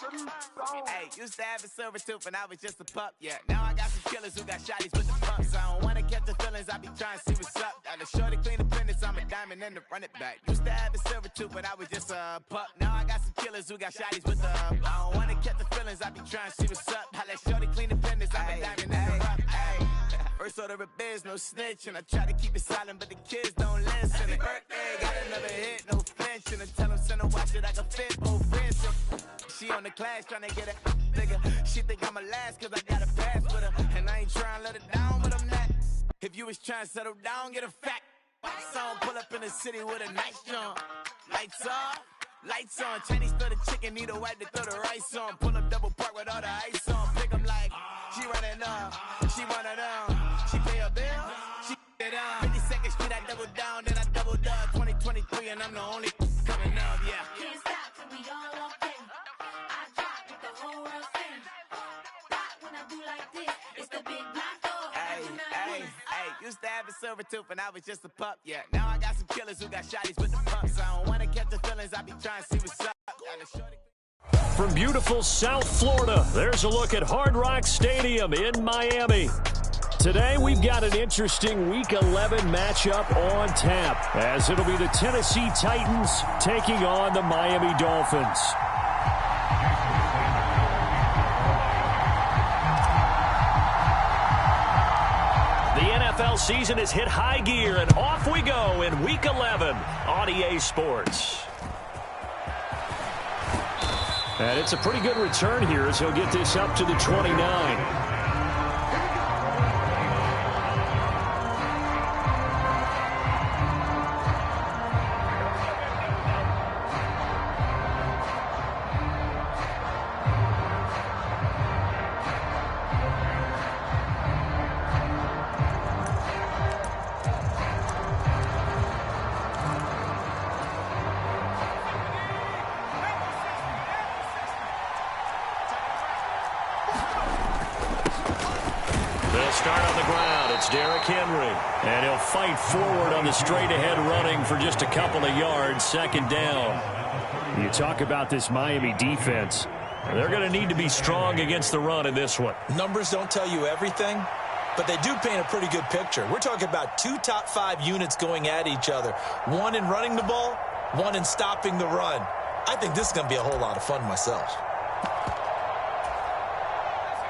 Hey, used to have a silver tooth when I was just a pup, yeah. Now I got some killers who got shotties with the pumps. I don't wanna catch the feelings, I be trying to see what's up. Got a shorty clean the fitness, I'm a diamond and to run it back. Used to have a silver tooth when I was just a pup. Now I got some killers who got shotties with the I don't wanna catch the feelings, I be trying to see what's up. I let shorty clean the fitness, I'm a diamond and to run it back. First order of biz, no snitch, and I try to keep it silent, but the kids don't listen. And birthday, got another hit, no flinch, and I tell them send her watch it, I can fit both wrists. She on the class trying to get a nigga. She think I'm a last cause I got a pass with her. And I ain't trying to let her down, but I'm not. If you was trying to settle down, get a fact. Song pull up in the city with a nice jump. Lights off, lights on. Chinese throw the chicken, need a wipe to throw the rice on. Pull up double park with all the ice on. Pick 'em like, she running up, she one of them. She pay her bill, she it up. 52nd Street, I double down, then I doubled up. 2023 and I'm the only coming up, yeah. Can't stop till we all walk in. I drop with the whole world sing. Rock when I do like this, it's the big black door. Hey, used to have a silver tooth when I was just a pup, yeah. Now I got some killers who got shotties with the pumps. I don't wanna catch the feelings, I be trying to see what's up. From beautiful South Florida, there's a look at Hard Rock Stadium in Miami. Today, we've got an interesting Week 11 matchup on tap, as it'll be the Tennessee Titans taking on the Miami Dolphins. The NFL season has hit high gear, and off we go in Week 11 on EA Sports. And it's a pretty good return here as he'll get this up to the 29. And he'll fight forward on the straight-ahead running for just a couple of yards, second down. You talk about this Miami defense. They're going to need to be strong against the run in this one. Numbers don't tell you everything, but they do paint a pretty good picture. We're talking about two top 5 units going at each other. One in running the ball, one in stopping the run. I think this is going to be a whole lot of fun myself.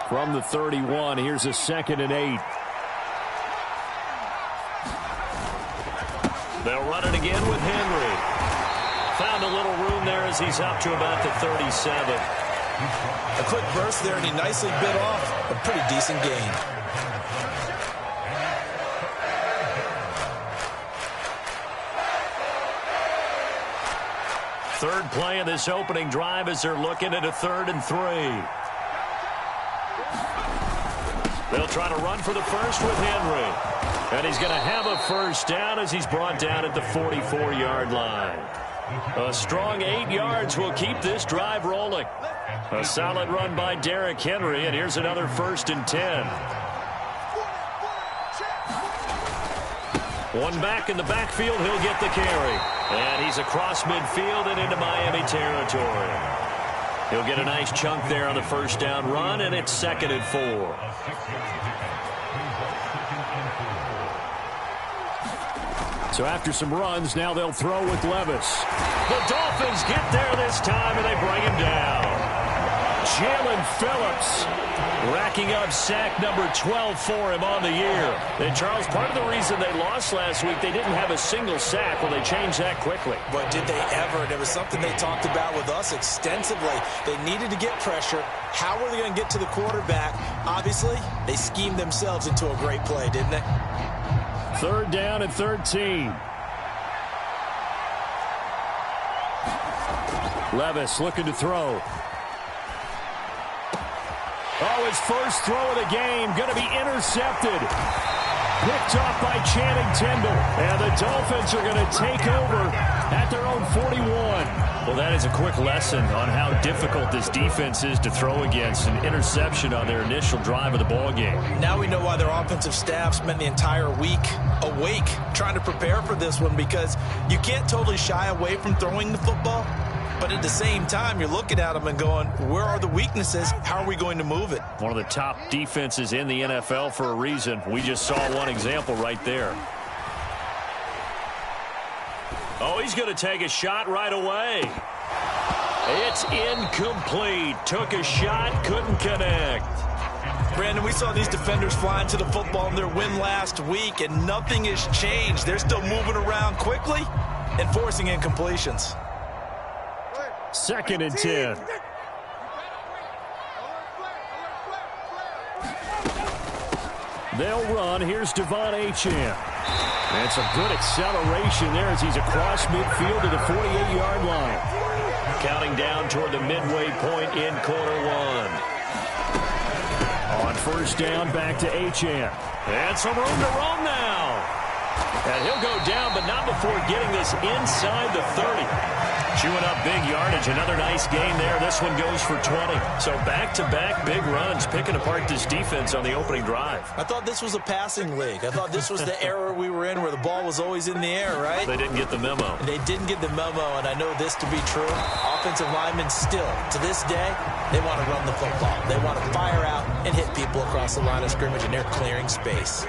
From the 31, here's a 2nd and 8. They'll run it again with Henry. Found a little room there as he's up to about the 37. A quick burst there, and he nicely bit off a pretty decent gain. Third play of this opening drive as they're looking at a 3rd and 3. They'll try to run for the first with Henry. And he's going to have a first down as he's brought down at the 44-yard line. A strong 8 yards will keep this drive rolling. A solid run by Derrick Henry, and here's another 1st and 10. One back in the backfield, he'll get the carry. And he's across midfield and into Miami territory. He'll get a nice chunk there on the first down run, and it's 2nd and 4. So after some runs, now they'll throw with Levis. The Dolphins get there this time, and they bring him down. Jalen Phillips racking up sack number 12 for him on the year. And, Charles, part of the reason they lost last week, they didn't have a single sack. Well, they changed that quickly. But did they ever? And it was something they talked about with us extensively. They needed to get pressure. How were they going to get to the quarterback? Obviously, they schemed themselves into a great play, didn't they? 3rd down and 13. Levis looking to throw. Oh, his first throw of the game going to be intercepted. Picked off by Channing Tindall. And the Dolphins are going to take over at their own 41. Well, that is a quick lesson on how difficult this defense is to throw against. An interception on their initial drive of the ballgame. Now we know why their offensive staff spent the entire week awake trying to prepare for this one, because you can't totally shy away from throwing the football, But at the same time, you're looking at them and going, where are the weaknesses? How are we going to move it? One of the top defenses in the NFL for a reason. We just saw one example right there. Oh, he's going to take a shot right away. It's incomplete. Took a shot, couldn't connect. Brandon, we saw these defenders fly into the football in their win last week, and nothing has changed. They're still moving around quickly and forcing incompletions. 2nd and 10. They'll run. Here's Devon-Achane. And some good acceleration there as he's across midfield to the 48-yard line. Counting down toward the midway point in quarter one. On 1st down, back to Achane. And some room to roam now. And he'll go down, but not before getting this inside the 30. Chewing up big yardage. Another nice gain there. This one goes for 20. So back-to-back big runs, picking apart this defense on the opening drive. I thought this was a passing league. I thought this was the era we were in where the ball was always in the air, right? They didn't get the memo. They didn't get the memo, and I know this to be true. Offensive linemen still, to this day, they want to run the football. They want to fire out and hit people across the line of scrimmage, and they're clearing space.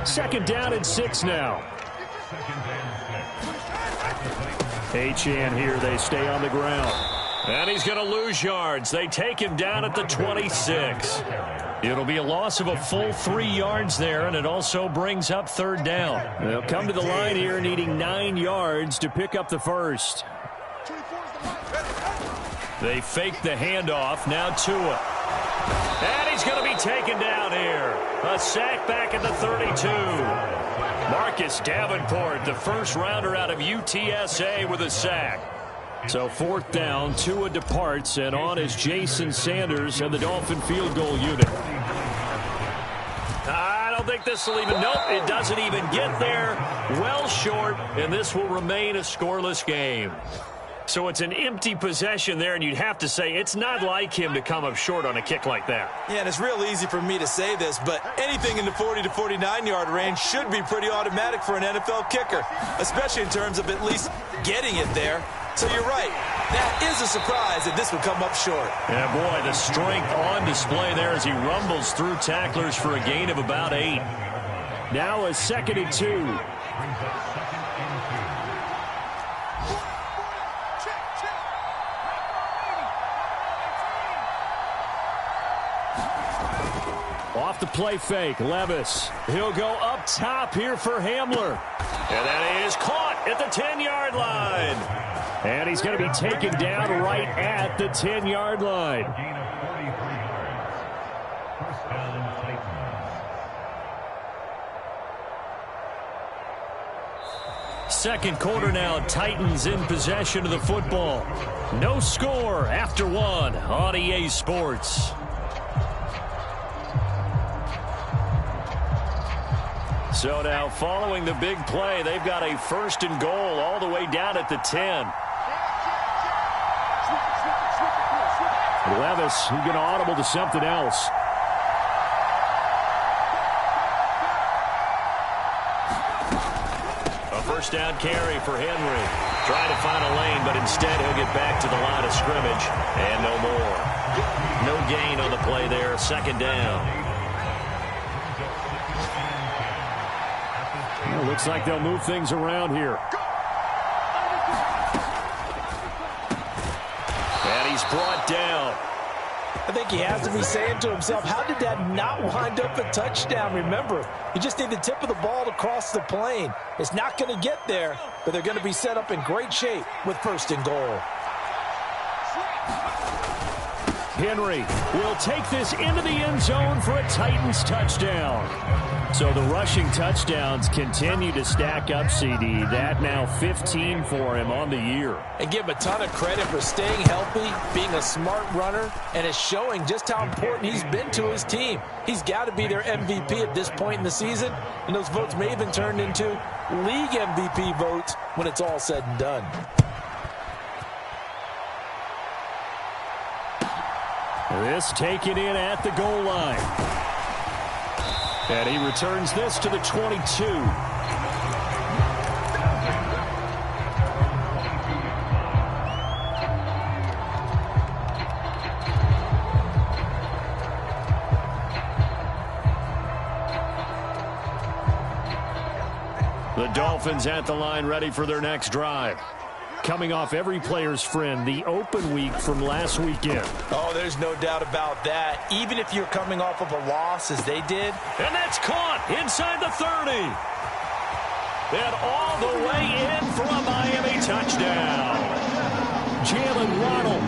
2nd down and 6 now. Achane here. They stay on the ground. And he's going to lose yards. They take him down at the 26. It'll be a loss of a full 3 yards there, and it also brings up 3rd down. They'll come to the line here needing 9 yards to pick up the first. They fake the handoff. Now Tua. And he's going to be taken down here. A sack back at the 32. Marcus Davenport, the first rounder out of UTSA with a sack. So 4th down, Tua departs, and on is Jason Sanders and the Dolphin field goal unit. I don't think this will even, nope, it doesn't even get there. Well short, and this will remain a scoreless game. So it's an empty possession there, and you'd have to say it's not like him to come up short on a kick like that. Yeah, and it's real easy for me to say this, but anything in the 40 to 49-yard range should be pretty automatic for an NFL kicker, especially in terms of at least getting it there. So you're right. That is a surprise that this would come up short. Yeah, boy, the strength on display there as he rumbles through tacklers for a gain of about 8. Now a 2nd and 2. Off the play fake, Levis. He'll go up top here for Hamler. And that is caught at the 10-yard line. And he's going to be taken down right at the 10-yard line. Second quarter now, Titans in possession of the football. No score after 1 on EA Sports. So now following the big play, they've got a 1st and goal all the way down at the 10. Levis, he's going to audible to something else. A 1st down carry for Henry. Trying to find a lane, but instead he'll get back to the line of scrimmage. And no more. No gain on the play there. 2nd down. Well, looks like they'll move things around here. And he's brought down. I think he has to be saying to himself, how did that not wind up a touchdown? Remember, you just need the tip of the ball to cross the plane. It's not going to get there, but they're going to be set up in great shape with 1st and goal. Henry will take this into the end zone for a Titans touchdown. So the rushing touchdowns continue to stack up, CD. That now 15 for him on the year. And give him a ton of credit for staying healthy, being a smart runner, and it's showing just how important he's been to his team. He's got to be their MVP at this point in the season, and those votes may have been turned into league MVP votes when it's all said and done. This taken in at the goal line. And he returns this to the 22. Dolphins at the line ready for their next drive. Coming off every player's friend, the open week from last weekend. Oh, there's no doubt about that. Even if you're coming off of a loss as they did. And that's caught inside the 30. And all the way in for a Miami touchdown. Jalen Waddle,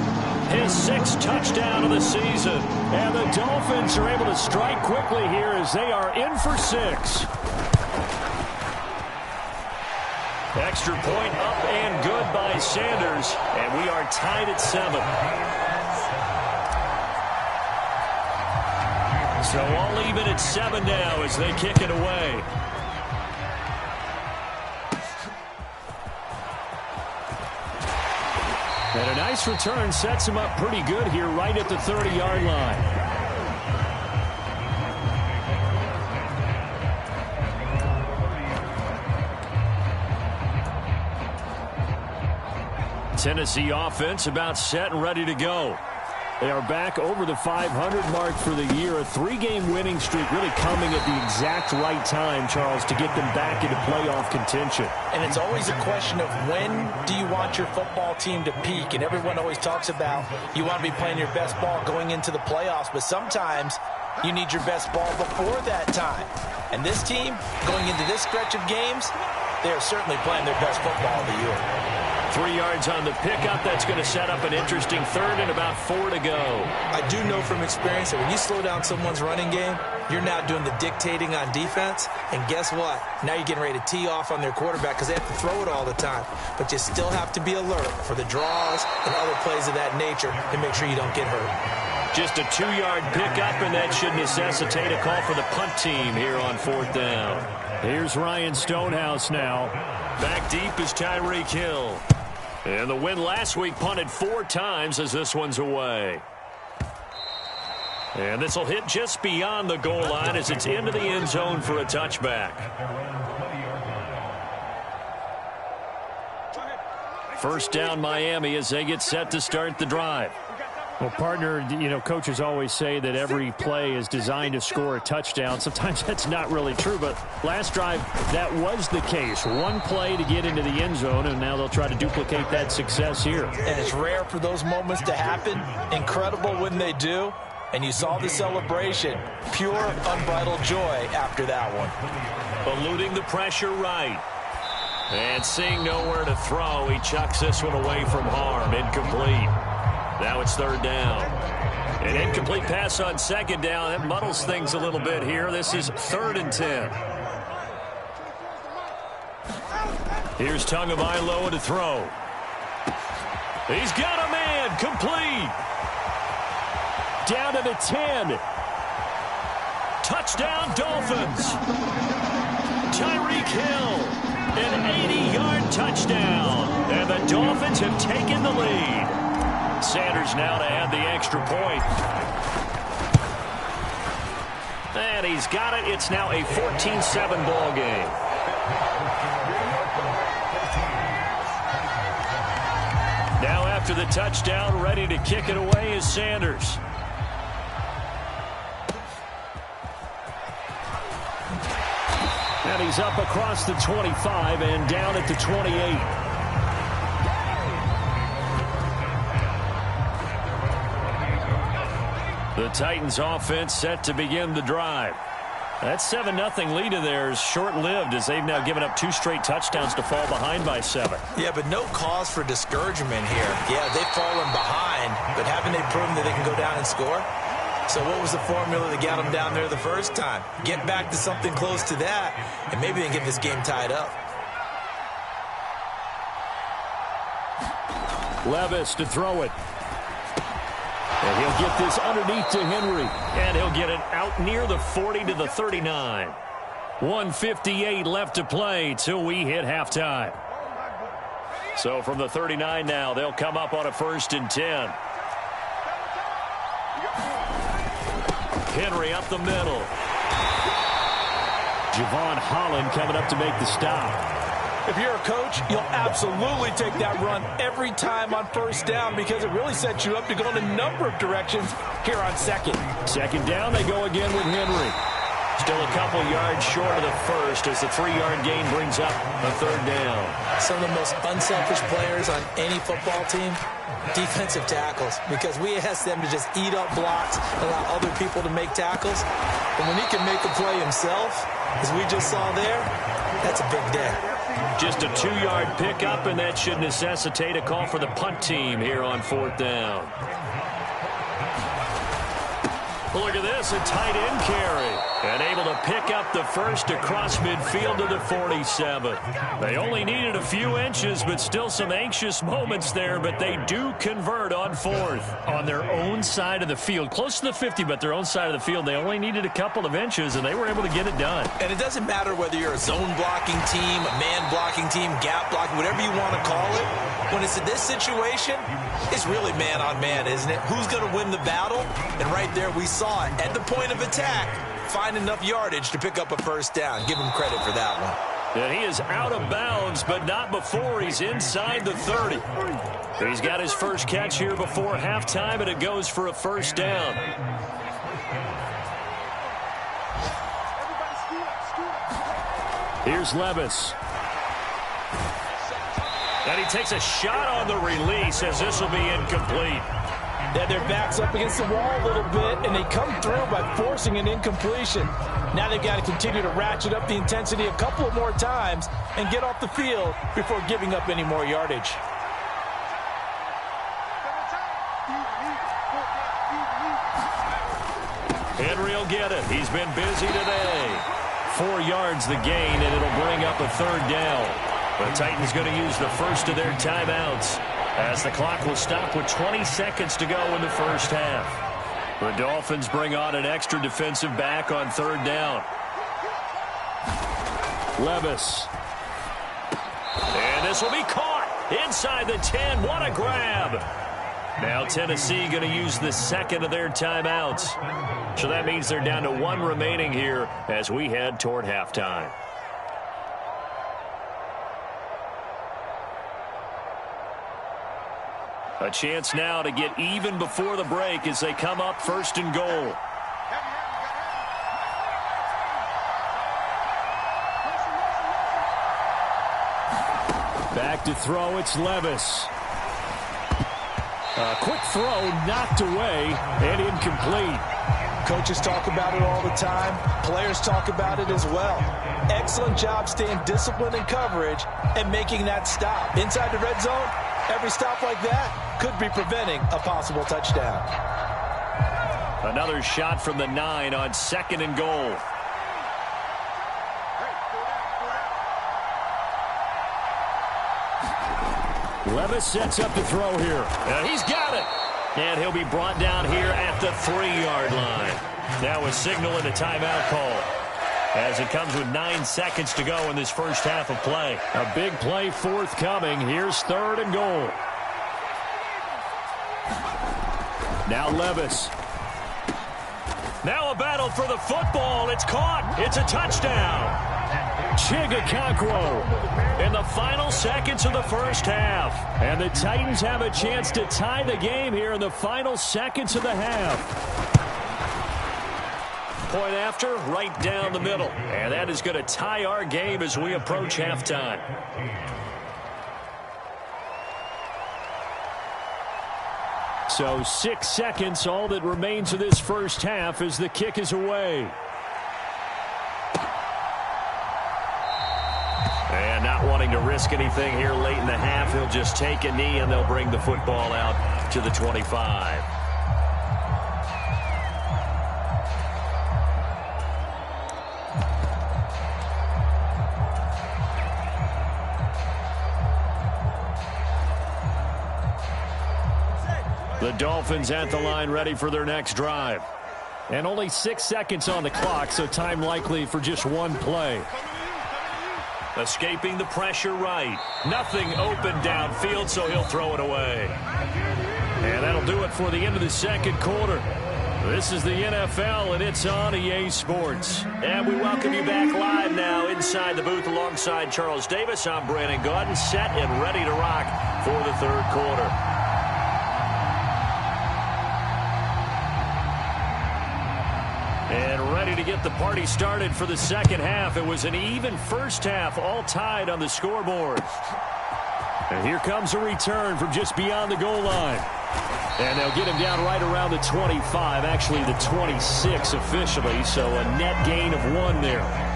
his 6th touchdown of the season. And the Dolphins are able to strike quickly here as they are in for 6. Extra point up and good by Sanders. And we are tied at 7. So all even at 7 now as they kick it away. And a nice return sets him up pretty good here right at the 30-yard line. Tennessee offense about set and ready to go. They are back over the 500 mark for the year. A 3-game winning streak really coming at the exact right time, Charles, to get them back into playoff contention. And it's always a question of when do you want your football team to peak? And everyone always talks about you want to be playing your best ball going into the playoffs, but sometimes you need your best ball before that time. And this team, going into this stretch of games, they are certainly playing their best football of the year. 3 yards on the pickup. That's going to set up an interesting 3rd and about 4 to go. I do know from experience that when you slow down someone's running game, you're now doing the dictating on defense. And guess what? Now you're getting ready to tee off on their quarterback because they have to throw it all the time. But you still have to be alert for the draws and other plays of that nature to make sure you don't get hurt. Just a 2-yard pickup, and that should necessitate a call for the punt team here on 4th down. Here's Ryan Stonehouse now. Back deep is Tyreek Hill. And the win last week punted 4 times as this one's away. And this will hit just beyond the goal line as it's into the end zone for a touchback. First down Miami as they get set to start the drive. Well, partner, coaches always say that every play is designed to score a touchdown. Sometimes that's not really true, but last drive, that was the case. One play to get into the end zone, and now they'll try to duplicate that success here. And it's rare for those moments to happen. Incredible when they do. And you saw the celebration. Pure, unbridled joy after that one. Eluding the pressure right. And seeing nowhere to throw, he chucks this one away from harm. Incomplete. Now it's 3rd down. An incomplete pass on 2nd down. That muddles things a little bit here. This is 3rd and 10. Here's Tagovailoa to throw. He's got a man. Complete. Down to the 10. Touchdown, Dolphins. Tyreek Hill. An 80-yard touchdown. And the Dolphins have taken the lead. Sanders now to add the extra point. And he's got it. It's now a 14-7 ball game. Now after the touchdown, ready to kick it away is Sanders. And he's up across the 25 and down at the 28. The Titans offense set to begin the drive. That 7-0 lead of theirs short-lived as they've now given up 2 straight touchdowns to fall behind by 7. Yeah, but no cause for discouragement here. Yeah, they've fallen behind, but haven't they proven that they can go down and score? So what was the formula that got them down there the first time? Get back to something close to that, and maybe they can get this game tied up. Levis to throw it. And he'll get this underneath to Henry. And he'll get it out near the 40 to the 39. 1:58 left to play till we hit halftime. So from the 39 now, they'll come up on a 1st and 10. Henry up the middle. Javon Holland coming up to make the stop. If you're a coach, you'll absolutely take that run every time on 1st down because it really sets you up to go in a number of directions here on 2nd. 2nd down, they go again with Henry. Still a couple yards short of the first as the 3-yard gain brings up a third down. Some of the most unselfish players on any football team, defensive tackles, because we ask them to just eat up blocks, allow other people to make tackles. But when he can make a play himself, as we just saw there, that's a big day. Just a 2-yard pickup, and that should necessitate a call for the punt team here on 4th down. Look at this, a tight end carry. And able to pick up the first across midfield to the 47. They only needed a few inches, but still some anxious moments there, but they do convert on 4th. On their own side of the field, close to the 50, but their own side of the field, they only needed a couple of inches, and they were able to get it done. And it doesn't matter whether you're a zone blocking team, a man blocking team, gap blocking, whatever you want to call it. When it's in this situation, it's really man on man, isn't it? Who's going to win the battle? And right there we saw it. At the point of attack, find enough yardage to pick up a first down. Give him credit for that one. And he is out of bounds, but not before he's inside the 30. He's got his first catch here before halftime, and it goes for a first down. Here's Levis. And he takes a shot on the release as this will be incomplete. They had their backs up against the wall a little bit, and they come through by forcing an incompletion. Now they've got to continue to ratchet up the intensity a couple of more times and get off the field before giving up any more yardage. Henry will get it. He's been busy today. 4 yards the gain, and it'll bring up a third down. The Titans going to use the first of their timeouts, as the clock will stop with 20 seconds to go in the first half. The Dolphins bring on an extra defensive back on third down. Levis. And this will be caught inside the 10. What a grab. Now Tennessee going to use the second of their timeouts. So that means they're down to 1 remaining here as we head toward halftime. A chance now to get even before the break as they come up 1st and goal. Back to throw, it's Levis. A quick throw knocked away and incomplete. Coaches talk about it all the time. Players talk about it as well. Excellent job staying disciplined in coverage and making that stop. Inside the red zone, every stop like that could be preventing a possible touchdown. Another shot from the 9 on 2nd and goal. Levis sets up to throw here. And he's got it. And he'll be brought down here at the 3-yard line. Now a signal and a timeout call, as it comes with 9 seconds to go in this first half of play. A big play forthcoming. Here's 3rd and goal. Now Levis. Now a battle for the football. It's caught. It's a touchdown. Chigakonkwo in the final seconds of the first half. And the Titans have a chance to tie the game here in the final seconds of the half. Point after, right down the middle. And that is going to tie our game as we approach halftime. So 6 seconds, all that remains of this first half as the kick is away. And not wanting to risk anything here late in the half, he'll just take a knee and they'll bring the football out to the 25. The Dolphins at the line ready for their next drive. And only 6 seconds on the clock, so time likely for just one play. Escaping the pressure right. Nothing open downfield, so he'll throw it away. And that'll do it for the end of the second quarter. This is the NFL, and it's on EA Sports. And we welcome you back live now inside the booth alongside Charles Davis. I'm Brandon Gaudin, set and ready to rock for the third quarter. And ready to get the party started for the second half. It was an even first half, all tied on the scoreboard. And here comes a return from just beyond the goal line. And they'll get him down right around the 25, actually the 26 officially, so a net gain of 1 there.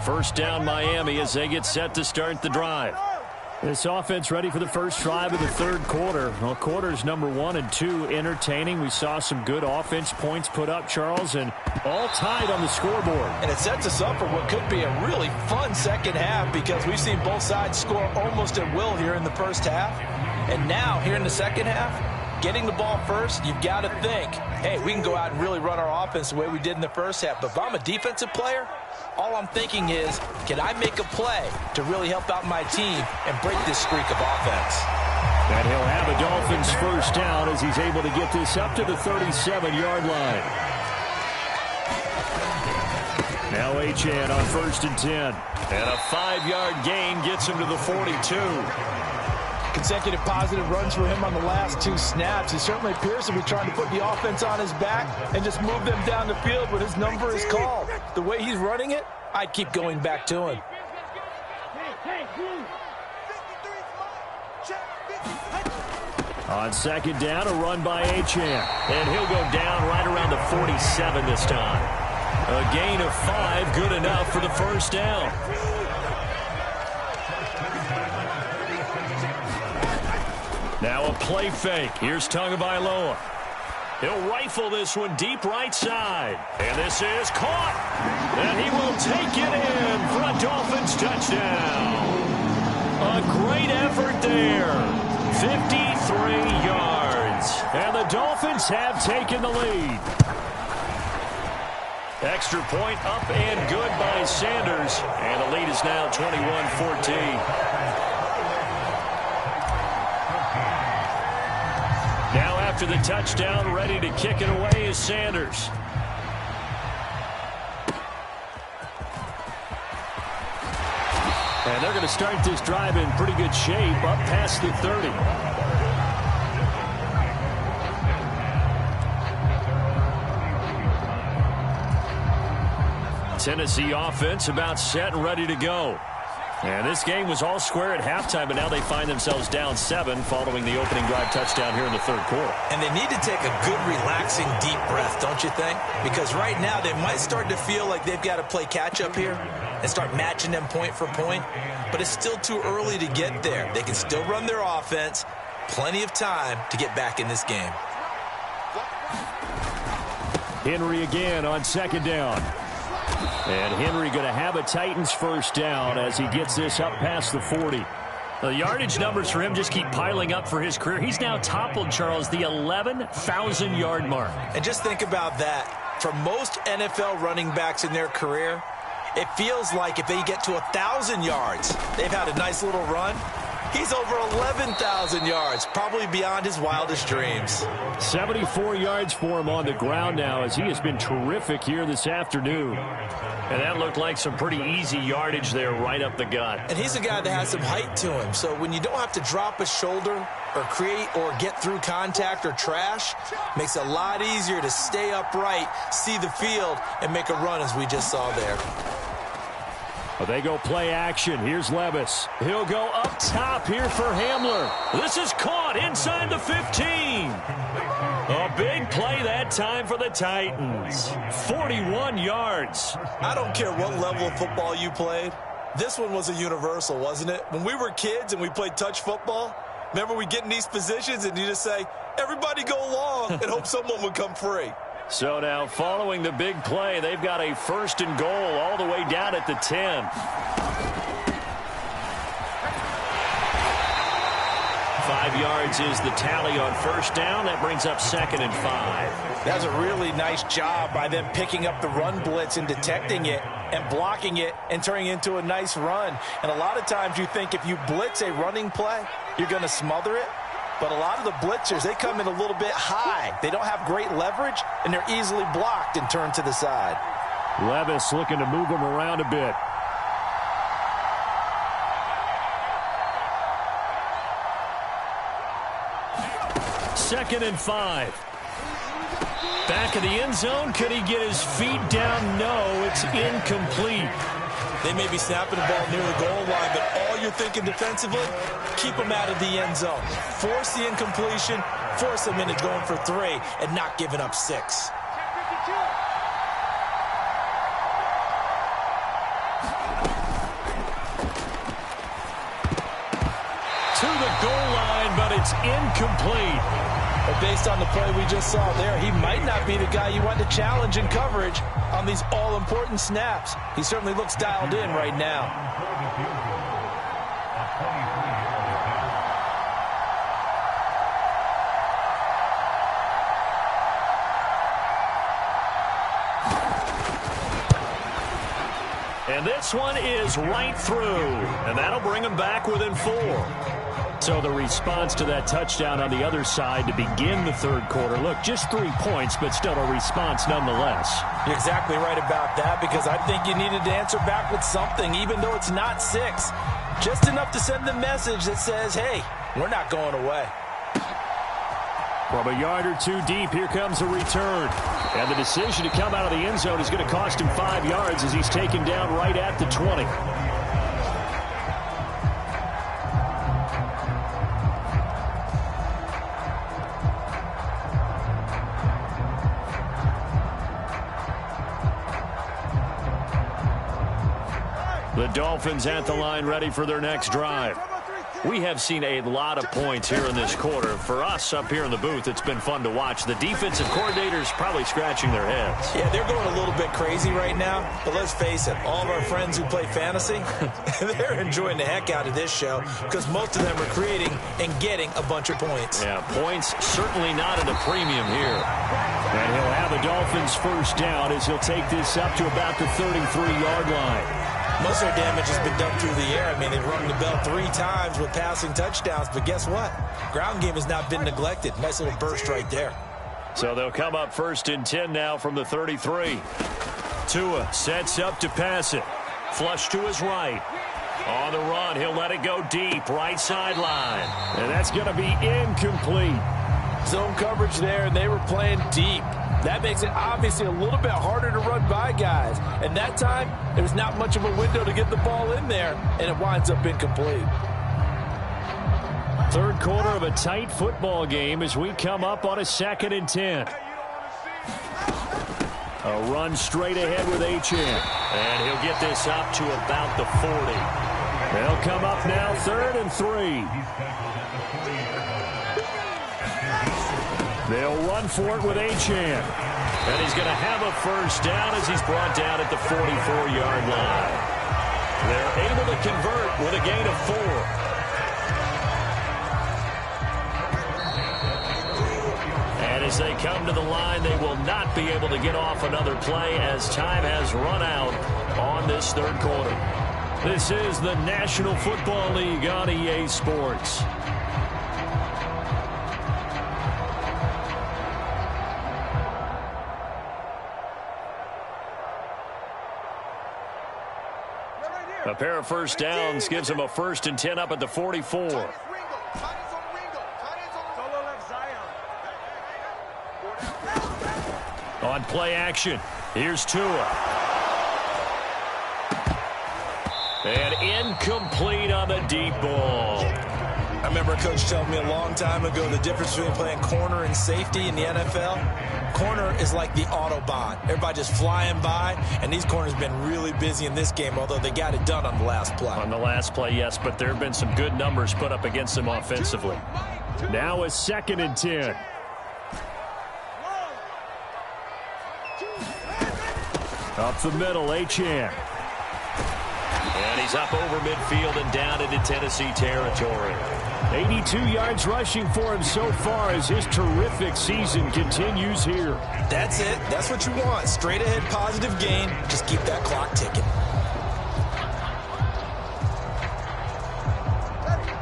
First down Miami as they get set to start the drive. This offense ready for the first drive of the third quarter. Well, quarters number 1 and 2 entertaining. We saw some good offense points put up, Charles, and all tied on the scoreboard. And it sets us up for what could be a really fun second half because we've seen both sides score almost at will here in the first half. And now, here in the second half, getting the ball first, you've got to think, hey, we can go out and really run our offense the way we did in the first half. But if I'm a defensive player, all I'm thinking is, can I make a play to really help out my team and break this streak of offense? And he'll have a Dolphins first down as he's able to get this up to the 37-yard line. Now Achane on 1st and 10. And a 5-yard gain gets him to the 42. Consecutive positive runs for him on the last 2 snaps. He certainly appears to be trying to put the offense on his back and just move them down the field when his number is called. The way he's running it, I'd keep going back to him. On second down, a run by Achane. And he'll go down right around the 47 this time. A gain of 5, good enough for the first down. Now a play fake. Here's Tagovailoa. He'll rifle this one deep right side. And this is caught. And he will take it in for a Dolphins touchdown. A great effort there. 53 yards. And the Dolphins have taken the lead. Extra point up and good by Sanders. And the lead is now 21-14. Now after the touchdown, ready to kick it away is Sanders. And they're going to start this drive in pretty good shape up past the 30. Tennessee offense about set and ready to go. And this game was all square at halftime, but now they find themselves down 7 following the opening drive touchdown here in the third quarter. And they need to take a good, relaxing, deep breath, don't you think? Because right now they might start to feel like they've got to play catch-up here and start matching them point for point. But it's still too early to get there. They can still run their offense. Plenty of time to get back in this game. Henry again on second down. And Henry going to have a Titans first down as he gets this up past the 40. The yardage numbers for him just keep piling up for his career. He's now toppled, Charles, the 11,000-yard mark. And just think about that. For most NFL running backs in their career, it feels like if they get to 1,000 yards, they've had a nice little run. He's over 11,000 yards, probably beyond his wildest dreams. 74 yards for him on the ground now as he has been terrific here this afternoon. And that looked like some pretty easy yardage there right up the gut. And he's a guy that has some height to him, so when you don't have to drop a shoulder or create or get through contact or trash, makes it a lot easier to stay upright, see the field, and make a run as we just saw there. Well, they go play action. Here's Levis. He'll go up top here for Hamler. This is caught inside the 15. A big play that time for the Titans. 41 yards. I don't care what level of football you played. This one was a universal, wasn't it? When we were kids and we played touch football, remember we get in these positions and you just say, everybody go long and hope someone would come free. So now following the big play, they've got a first and goal all the way down at the 10. 5 yards is the tally on first down. That brings up 2nd and 5. That's a really nice job by them picking up the run blitz and detecting it and blocking it and turning it into a nice run. And a lot of times you think if you blitz a running play, you're going to smother it. But a lot of the blitzers, they come in a little bit high. They don't have great leverage, and they're easily blocked and turned to the side. Levis looking to move them around a bit. Second and 5. Back of the end zone. Could he get his feet down? No, it's incomplete. They may be snapping the ball near the goal line, but all you're thinking defensively, keep them out of the end zone. Force the incompletion, force them into going for 3, and not giving up 6. To the goal line, but it's incomplete. But based on the play we just saw there, he might not be the guy you want to challenge in coverage on these all-important snaps. He certainly looks dialed in right now. And this one is right through, and that'll bring him back within 4. So the response to that touchdown on the other side to begin the third quarter. Look, just 3 points, but still a response nonetheless. You're exactly right about that, because I think you needed to answer back with something, even though it's not 6. Just enough to send the message that says, hey, we're not going away. From a yard or 2 deep, here comes a return. And the decision to come out of the end zone is going to cost him 5 yards as he's taken down right at the 20. The Dolphins at the line, ready for their next drive. We have seen a lot of points here in this quarter. For us up here in the booth, it's been fun to watch. The defensive coordinators probably scratching their heads. Yeah, they're going a little bit crazy right now. But let's face it, all of our friends who play fantasy, they're enjoying the heck out of this show because most of them are creating and getting a bunch of points. Yeah, points certainly not at a premium here. And he'll have the Dolphins first down as he'll take this up to about the 33-yard line. Most of their damage has been done through the air. I mean, they've rung the bell 3 times with passing touchdowns, but guess what? Ground game has not been neglected. Nice little burst right there. So they'll come up first and 10 now from the 33. Tua sets up to pass it. Flush to his right. On the run, he'll let it go deep, right sideline. And that's going to be incomplete. Zone coverage there, and they were playing deep. That makes it obviously a little bit harder to run by guys. And that time, there's not much of a window to get the ball in there, and it winds up incomplete. Third quarter of a tight football game as we come up on a 2nd and 10. A run straight ahead with Achane. And he'll get this up to about the 40. They'll come up now 3rd and 3. They'll run for it with Achane. And he's going to have a first down as he's brought down at the 44-yard line. They're able to convert with a gain of 4. And as they come to the line, they will not be able to get off another play as time has run out on this third quarter. This is the National Football League on EA Sports. A pair of first downs gives him a 1st and 10 up at the 44. On play action, here's Tua. And incomplete on the deep ball. I remember a coach telling me a long time ago the difference between playing corner and safety in the NFL. Corner is like the Autobahn. Everybody just flying by, and these corners have been really busy in this game, although they got it done on the last play. On the last play, yes, but there have been some good numbers put up against them offensively. Now a 2nd and 10. Up the middle, Achane. And he's up over midfield and down into Tennessee territory. 82 yards rushing for him so far as his terrific season continues here. That's it. That's what you want. Straight ahead positive gain. Just keep that clock ticking.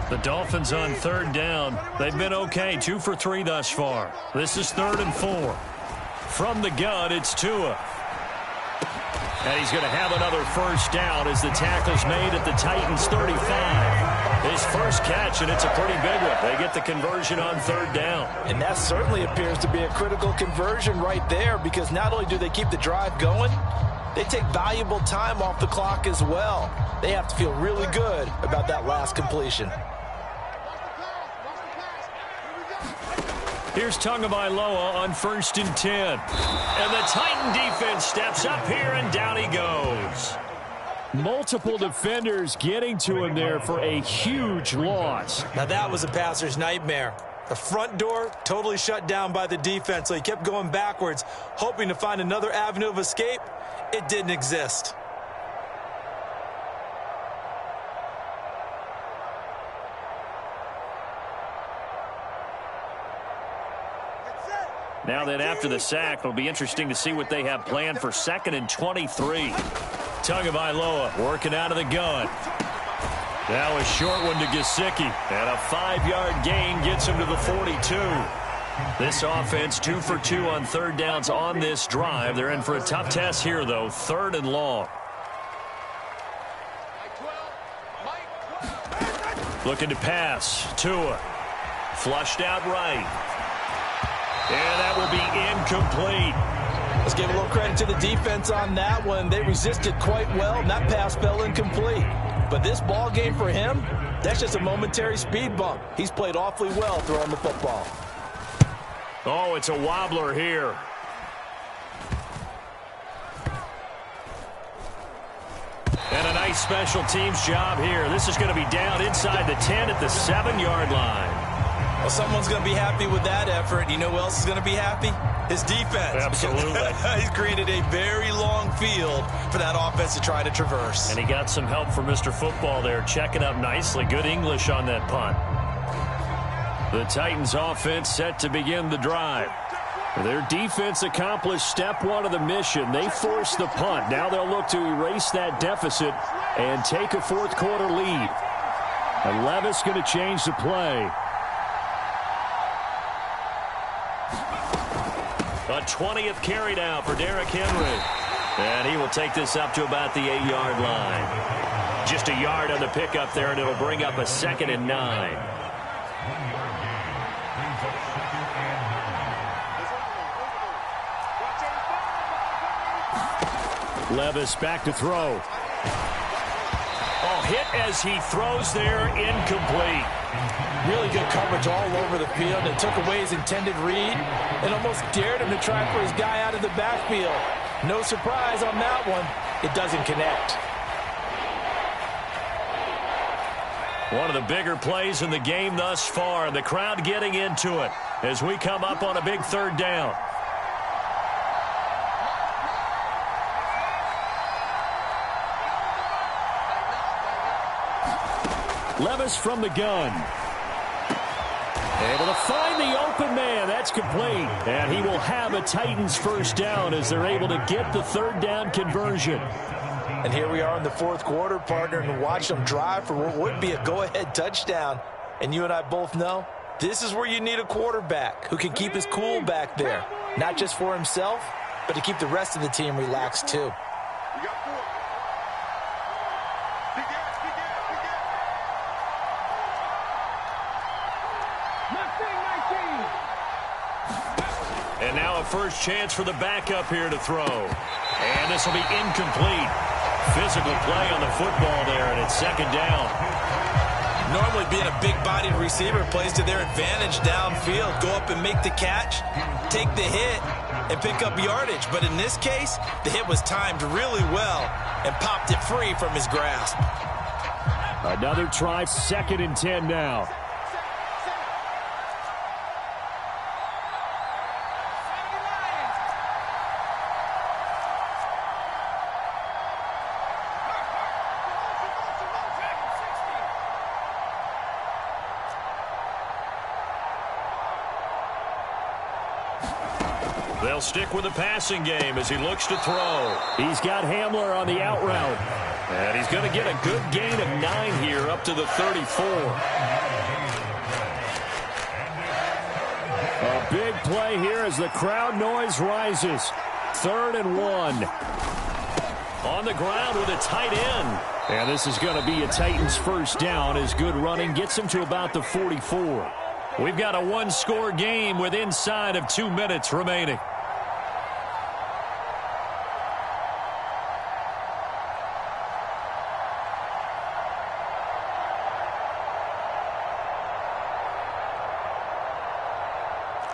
The Dolphins on third down. They've been okay, 2 for 3 thus far. This is 3rd and 4. From the gun, it's Tua. And he's going to have another first down as the tackle's made at the Titans' 35. His first catch, and it's a pretty big one. They get the conversion on 3rd down. And that certainly appears to be a critical conversion right there, because not only do they keep the drive going, they take valuable time off the clock as well. They have to feel really good about that last completion. Here's Tagovailoa on 1st and 10. And the Titan defense steps up here, and down he goes. Multiple defenders getting to him there for a huge loss. Now that was a passer's nightmare. The front door totally shut down by the defense, so he kept going backwards, hoping to find another avenue of escape. It didn't exist. Now then, after the sack, it'll be interesting to see what they have planned for 2nd and 23. Tagovailoa working out of the gun. Now a short one to Gesicki. And a 5-yard gain gets him to the 42. This offense 2 for 2 on 3rd downs on this drive. They're in for a tough test here, though. 3rd and long. Looking to pass. Tua. Flushed out right. And that will be incomplete. Let's give a little credit to the defense on that one. They resisted quite well, and that pass fell incomplete. But this ball game for him, that's just a momentary speed bump. He's played awfully well throwing the football. Oh, it's a wobbler here. And a nice special teams job here. This is going to be down inside the 10 at the 7-yard line. Well, someone's going to be happy with that effort. You know who else is going to be happy? His defense. Absolutely. He's created a very long field for that offense to try to traverse. And he got some help from Mr. Football there, checking up nicely. Good English on that punt. The Titans offense set to begin the drive. Their defense accomplished step 1 of the mission. They forced the punt. Now they'll look to erase that deficit and take a 4th quarter lead. And Levis going to change the play. A 20th carry down for Derrick Henry. And he will take this up to about the 8-yard line. Just a yard on the pickup there, and it'll bring up a 2nd and 9. Levis back to throw. Oh, hit as he throws there, incomplete. Really good coverage all over the field. It took away his intended read and almost dared him to try for his guy out of the backfield. No surprise on that one. It doesn't connect. One of the bigger plays in the game thus far, and the crowd getting into it as we come up on a big 3rd down. Levis from the gun. Able to find the open man. That's complete. And he will have a Titans first down as they're able to get the 3rd down conversion. And here we are in the 4th quarter, partner, and watch them drive for what would be a go-ahead touchdown. And you and I both know this is where you need a quarterback who can keep his cool back there. Not just for himself, but to keep the rest of the team relaxed too. And now a first chance for the backup here to throw. And this will be incomplete. Physical play on the football there, and it's 2nd down. Normally being a big-bodied receiver plays to their advantage downfield. Go up and make the catch, take the hit, and pick up yardage. But in this case, the hit was timed really well and popped it free from his grasp. Another try, 2nd and 10 now. They'll stick with the passing game as he looks to throw. He's got Hamler on the out route. And he's going to get a good gain of 9 here up to the 34. A big play here as the crowd noise rises. 3rd and 1. On the ground with a tight end. And this is going to be a Titans first down as good running gets him to about the 44. We've got a one-score game with inside of 2 minutes remaining.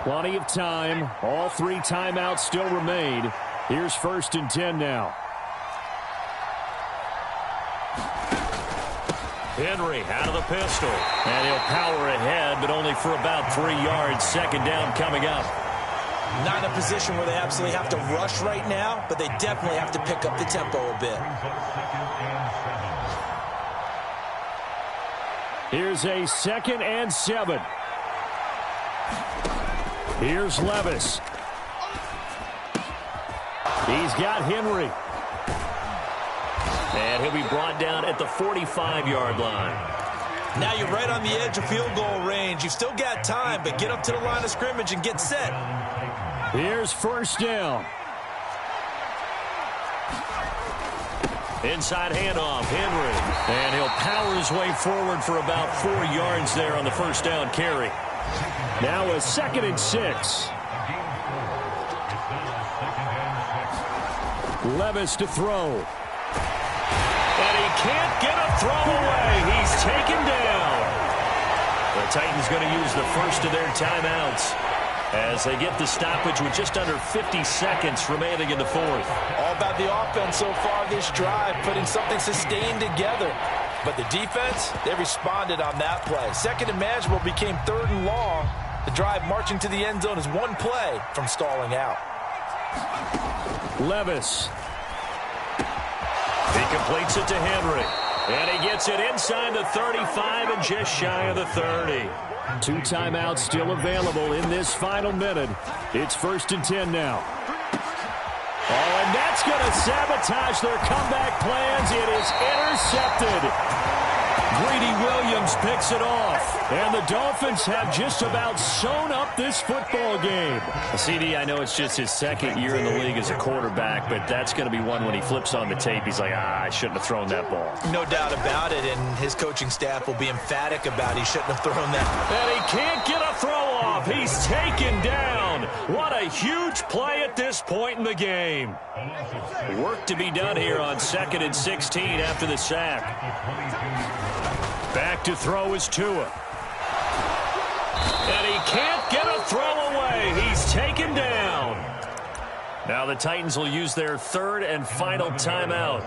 Plenty of time. All 3 timeouts still remain. Here's 1st and 10 now. Henry out of the pistol. And he'll power ahead, but only for about 3 yards. 2nd down coming up. Not in a position where they absolutely have to rush right now, but they definitely have to pick up the tempo a bit. Here's a 2nd and 7. Here's Levis. He's got Henry. And he'll be brought down at the 45-yard line. Now you're right on the edge of field goal range. You've still got time, but get up to the line of scrimmage and get set. Here's 1st down. Inside handoff, Henry. And he'll power his way forward for about 4 yards there on the 1st down carry. Now a 2nd and 6. Levis to throw. And he can't get a throw away. He's taken down. The Titans going to use the first of their timeouts as they get the stoppage with just under 50 seconds remaining in the 4th. All about the offense so far this drive, putting something sustained together. But the defense, they responded on that play. 2nd and manageable became 3rd and long. The drive marching to the end zone is 1 play from stalling out. Levis. He completes it to Henry. And he gets it inside the 35 and just shy of the 30. 2 timeouts still available in this final minute. It's 1st and 10 now. Oh, and that's going to sabotage their comeback plans. It is intercepted. Greedy Williams picks it off. And the Dolphins have just about sewn up this football game. CD, I know it's just his 2nd year in the league as a quarterback, but that's going to be one when he flips on the tape. He's like, I shouldn't have thrown that ball. No doubt about it, and his coaching staff will be emphatic about he shouldn't have thrown that. And he can't get a throw off. He's taken down. What a huge play at this point in the game. Work to be done here on 2nd and 16 after the sack. Back to throw is Tua. And he can't get a throw away. He's taken down. Now the Titans will use their 3rd and final timeout,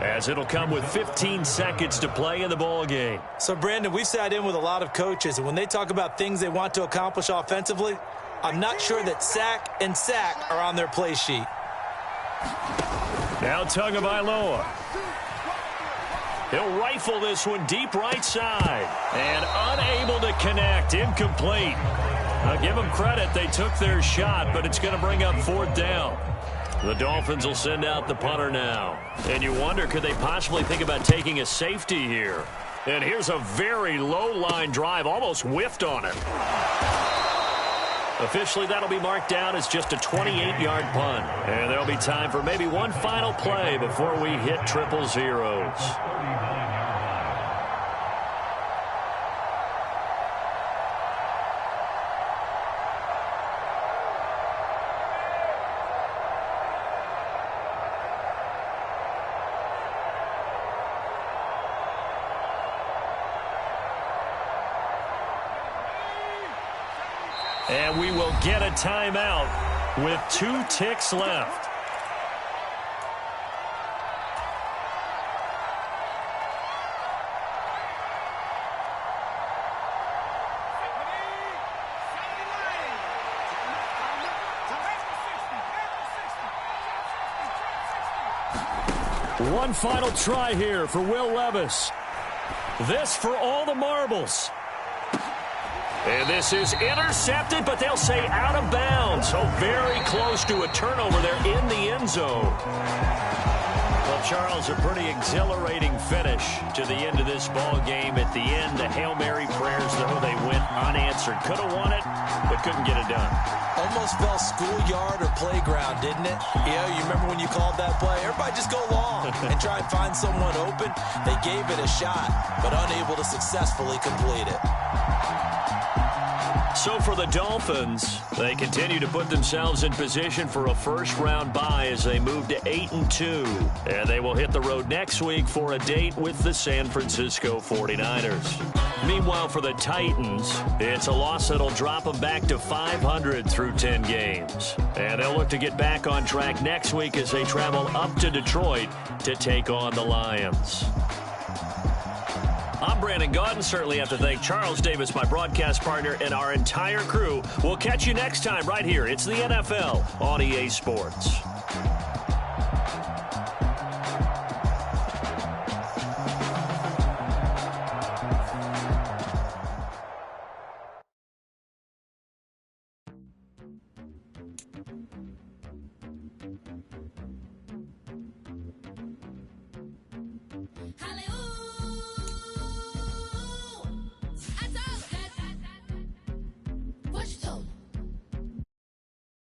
as it'll come with 15 seconds to play in the ball game. So, Brandon, we've sat in with a lot of coaches, and when they talk about things they want to accomplish offensively, I'm not sure that sack and sack are on their play sheet. Now Tagovailoa. He'll rifle this one deep right side. And unable to connect. Incomplete. Now give them credit. They took their shot, but it's going to bring up 4th down. The Dolphins will send out the punter now. And you wonder, could they possibly think about taking a safety here? And here's a very low-line drive. Almost whiffed on it. Officially, that'll be marked down as just a 28-yard punt. And there'll be time for maybe one final play before we hit triple zeros. And we will get a timeout with 2 ticks left. One final try here for Will Levis. This for all the marbles. And this is intercepted, but they'll say out of bounds. So very close to a turnover there in the end zone. Well, Charles, a pretty exhilarating finish to the end of this ball game. At the end, the Hail Mary prayers, though, they went unanswered. Could have won it, but couldn't get it done. Almost felt schoolyard or playground, didn't it? Yeah, you remember when you called that play? Everybody just go long and try and find someone open. They gave it a shot, but unable to successfully complete it. So for the Dolphins, they continue to put themselves in position for a first-round bye as they move to 8-2. And they will hit the road next week for a date with the San Francisco 49ers. Meanwhile, for the Titans, it's a loss that'll drop them back to 500 through 10 games. And they'll look to get back on track next week as they travel up to Detroit to take on the Lions. I'm Brandon Gaudin. Certainly have to thank Charles Davis, my broadcast partner, and our entire crew. We'll catch you next time right here. It's the NFL on EA Sports.